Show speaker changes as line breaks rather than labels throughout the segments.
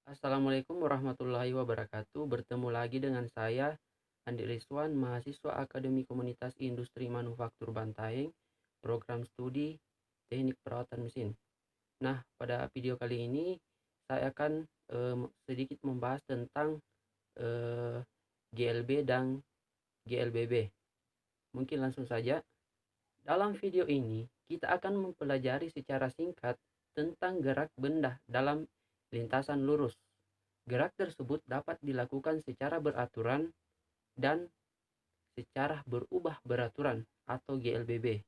Assalamualaikum warahmatullahi wabarakatuh. Bertemu lagi dengan saya, Andi Rizwan, mahasiswa Akademi Komunitas Industri Manufaktur Bantaeng, program studi Teknik Perawatan Mesin. Nah, pada video kali ini saya akan sedikit membahas tentang eh, GLB dan GLBB. Mungkin langsung saja. Dalam video ini, kita akan mempelajari secara singkat tentang gerak benda dalam lintasan lurus. Gerak tersebut dapat dilakukan secara beraturan dan secara berubah beraturan atau GLBB.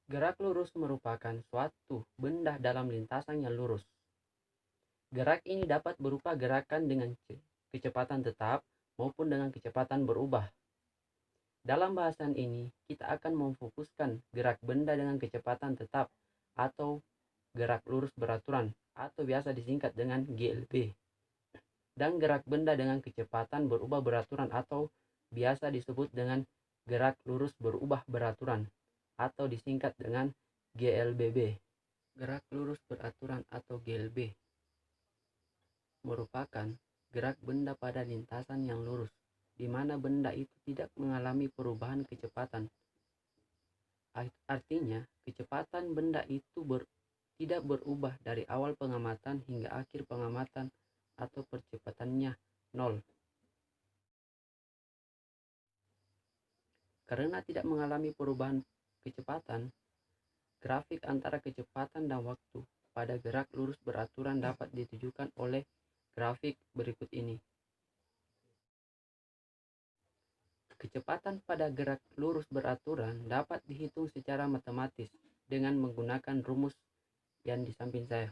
Gerak lurus merupakan suatu benda dalam lintasan yang lurus. Gerak ini dapat berupa gerakan dengan kecepatan tetap maupun dengan kecepatan berubah. Dalam bahasan ini, kita akan memfokuskan gerak benda dengan kecepatan tetap atau gerak lurus beraturan atau biasa disingkat dengan GLB. Dan gerak benda dengan kecepatan berubah beraturan atau biasa disebut dengan gerak lurus berubah beraturan atau disingkat dengan GLBB. Gerak lurus beraturan atau GLB merupakan gerak benda pada lintasan yang lurus, di mana benda itu tidak mengalami perubahan kecepatan. Artinya, kecepatan benda itu tidak berubah dari awal pengamatan hingga akhir pengamatan atau percepatannya nol. Karena tidak mengalami perubahan kecepatan, grafik antara kecepatan dan waktu pada gerak lurus beraturan dapat ditujukan oleh grafik berikut ini. Kecepatan pada gerak lurus beraturan dapat dihitung secara matematis dengan menggunakan rumus yang di samping saya.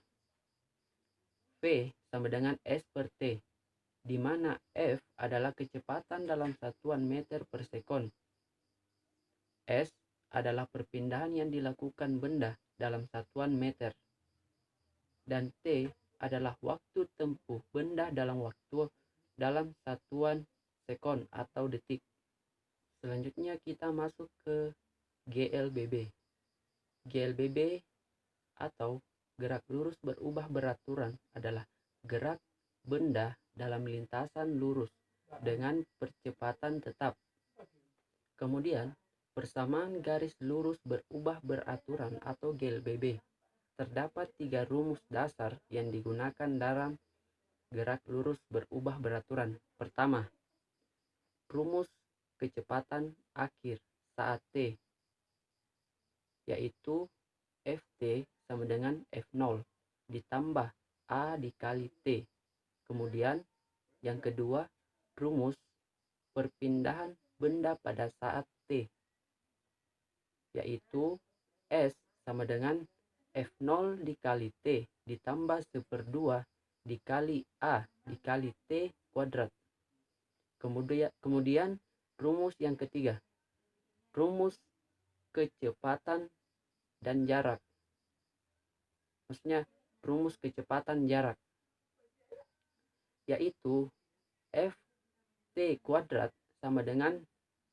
V sama dengan S per T, di mana F adalah kecepatan dalam satuan meter per sekon. S adalah perpindahan yang dilakukan benda dalam satuan meter. Dan T adalah waktu tempuh benda dalam satuan sekon atau detik. Selanjutnya kita masuk ke GLBB. GLBB atau gerak lurus berubah beraturan adalah gerak benda dalam lintasan lurus dengan percepatan tetap. Kemudian, persamaan garis lurus berubah beraturan atau GLBB. Terdapat 3 rumus dasar yang digunakan dalam gerak lurus berubah beraturan. Pertama, rumus kecepatan akhir saat T, yaitu Ft sama dengan F0 ditambah A dikali T. Kemudian yang kedua, rumus perpindahan benda pada saat T, yaitu S sama dengan F0 dikali T ditambah 1/2 dikali A dikali T kuadrat. Kemudian rumus yang ketiga, rumus kecepatan dan jarak. Maksudnya rumus kecepatan jarak, yaitu Ft kuadrat sama dengan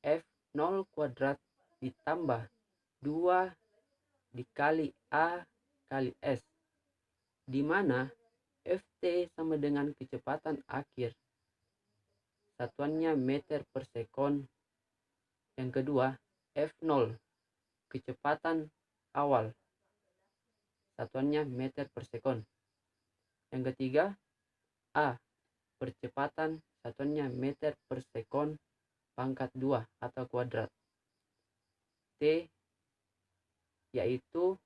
F0 kuadrat ditambah 2 dikali A kali S, di mana Ft sama dengan kecepatan akhir, satuannya meter per sekon. Yang kedua, F0 kecepatan awal, satuannya meter per sekon. Yang ketiga, A percepatan, satuannya meter per sekon pangkat 2 atau kuadrat. T yaitu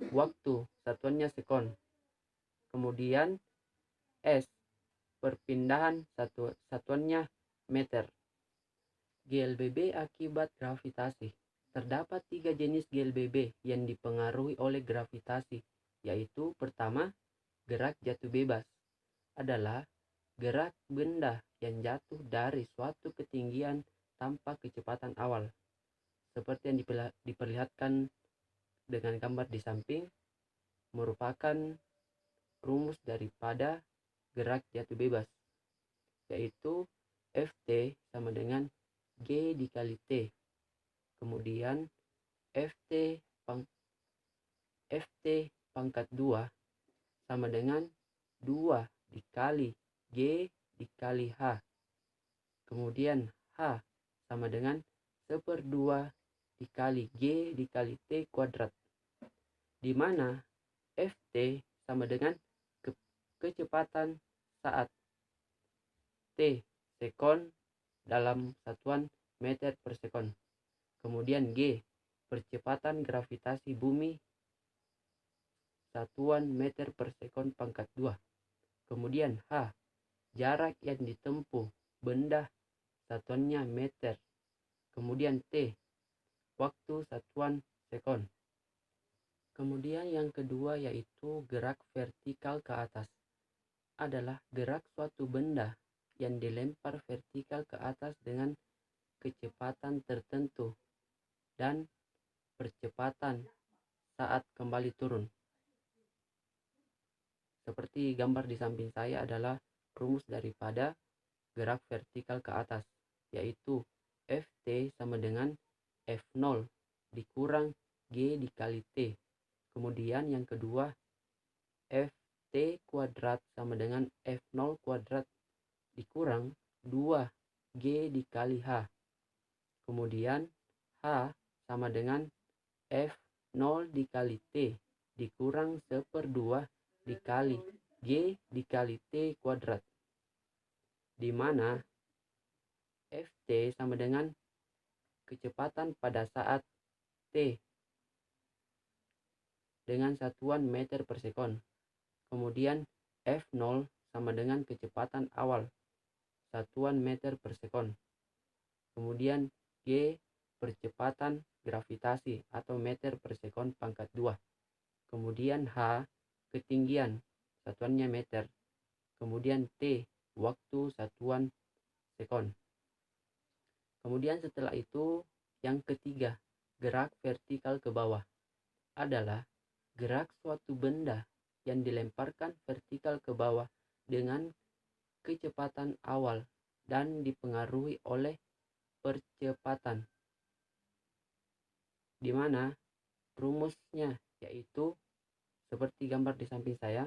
waktu, satuannya sekon. Kemudian S perpindahan, satuannya meter. GLBB akibat gravitasi. Terdapat 3 jenis GLBB yang dipengaruhi oleh gravitasi, yaitu pertama, gerak jatuh bebas adalah gerak benda yang jatuh dari suatu ketinggian tanpa kecepatan awal, seperti yang diperlihatkan dengan gambar di samping, merupakan rumus daripada gerak jatuh bebas, yaitu Ft sama dengan G dikali T. Kemudian Ft pangkat 2 sama dengan 2 dikali G dikali H. Kemudian H sama dengan 1/2 dikali G dikali T kuadrat. Di mana Ft sama dengan kecepatan saat T sekon dalam satuan meter per sekon. Kemudian G percepatan gravitasi bumi satuan meter per sekon pangkat 2. Kemudian H jarak yang ditempuh benda satuannya meter. Kemudian T waktu satuan sekon. Kemudian yang kedua yaitu gerak vertikal ke atas. Adalah gerak suatu benda yang dilempar vertikal ke atas dengan kecepatan tertentu dan percepatan saat kembali turun. Seperti gambar di samping saya adalah rumus daripada gerak vertikal ke atas, yaitu Ft sama dengan F0 dikurang G dikali T. Kemudian yang kedua Ft kuadrat sama dengan F0 kuadrat dikurang 2G dikali H. Kemudian H sama dengan F0 dikali T dikurang 1/2 dikali G dikali T kuadrat. Di mana Ft sama dengan kecepatan pada saat T dengan satuan meter per sekon. Kemudian F0 sama dengan kecepatan awal satuan meter per sekon. Kemudian G percepatan gravitasi atau meter per sekon pangkat 2. Kemudian H ketinggian satuannya meter. Kemudian T waktu satuan sekon. Kemudian setelah itu yang ketiga gerak vertikal ke bawah adalah gerak suatu benda yang dilemparkan vertikal ke bawah dengan kecepatan awal dan dipengaruhi oleh percepatan, di mana rumusnya yaitu seperti gambar di samping saya,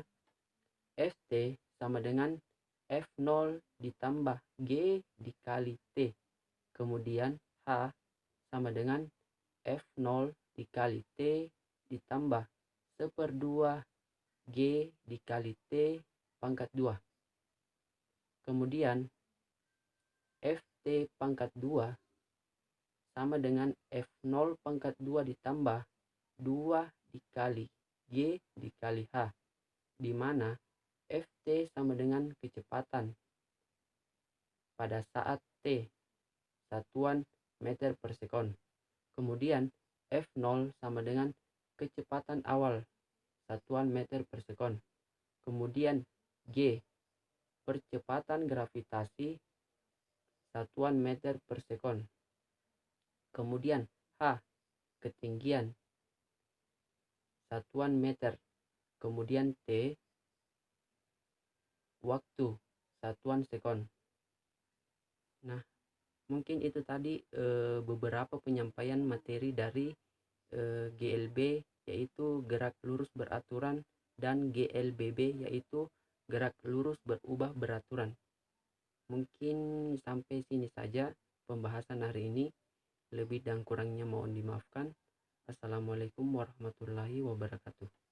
Ft sama dengan F0 ditambah G dikali T. Kemudian H sama dengan F0 dikali T ditambah 1/2 G dikali T pangkat 2. Kemudian Ft pangkat 2 sama dengan F0 pangkat 2 ditambah 2 dikali G dikali H, di mana Ft sama dengan kecepatan pada saat T satuan meter per sekon. Kemudian F0 sama dengan kecepatan awal satuan meter per sekon. Kemudian G percepatan gravitasi satuan meter per sekon. Kemudian H ketinggian satuan meter. Kemudian T waktu satuan sekon. Nah, mungkin itu tadi beberapa penyampaian materi dari GLB, yaitu gerak lurus beraturan, dan GLBB, yaitu gerak lurus berubah beraturan. Mungkin sampai sini saja pembahasan hari ini. Lebih dan kurangnya mohon dimaafkan. Assalamualaikum warahmatullahi wabarakatuh.